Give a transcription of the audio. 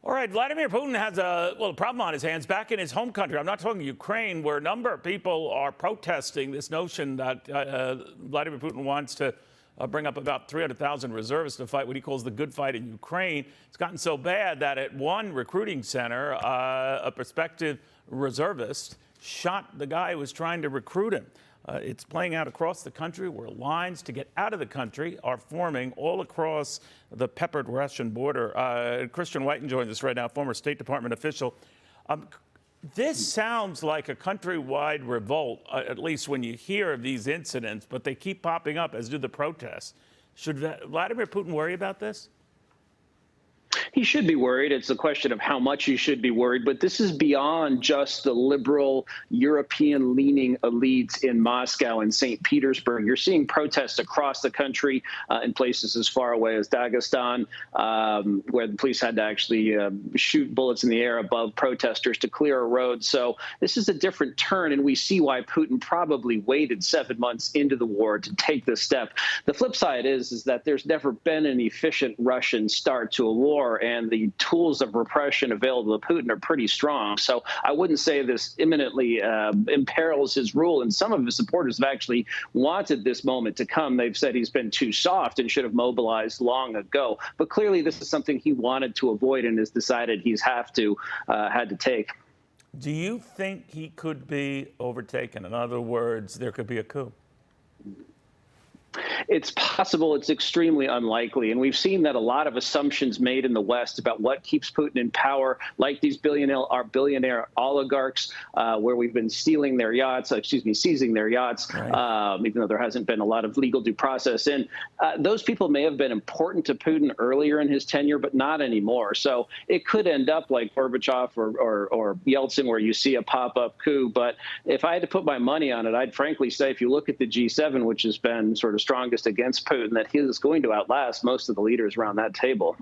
All right, Vladimir Putin has a problem on his hands back in his home country. I'm not talking Ukraine, where a number of people are protesting this notion that Vladimir Putin wants to bring up about 300,000 reservists to fight what he calls the good fight in Ukraine. It's gotten so bad that at one recruiting center, a prospective reservist shot the guy who was trying to recruit him. It's playing out across the country where lines to get out of the country are forming all across the peppered Russian border. Christian Whiton joins us right now, former State Department official. This sounds like a countrywide revolt, at least when you hear of these incidents, but they keep popping up, as do the protests. Should Vladimir Putin worry about this? He should be worried. It's a question of how much he should be worried. But this is beyond just the liberal European-leaning elites in Moscow and St. Petersburg. You're seeing protests across the country in places as far away as Dagestan, where the police had to actually shoot bullets in the air above protesters to clear a road. So this is a different turn, and we see why Putin probably waited 7 months into the war to take this step. The flip side is that there's never been an efficient Russian start to a war, and the tools of repression available to Putin are pretty strong. So I wouldn't say this imminently imperils his rule. And some of his supporters have actually wanted this moment to come. They've said he's been too soft and should have mobilized long ago. But clearly this is something he wanted to avoid and has decided he's had to take. Do you think he could be overtaken? In other words, there could be a coup? It's possible. It's extremely unlikely. And we've seen that a lot of assumptions made in the West about what keeps Putin in power, like these billionaire oligarchs, where we've been seizing their yachts, right. Even though there hasn't been a lot of legal due process. And those people may have been important to Putin earlier in his tenure, but not anymore. So it could end up like Gorbachev or Yeltsin, where you see a pop-up coup. But if I had to put my money on it, I'd frankly say if you look at the G7, which has been sort of strongest against Putin, that he is going to outlast most of the leaders around that table.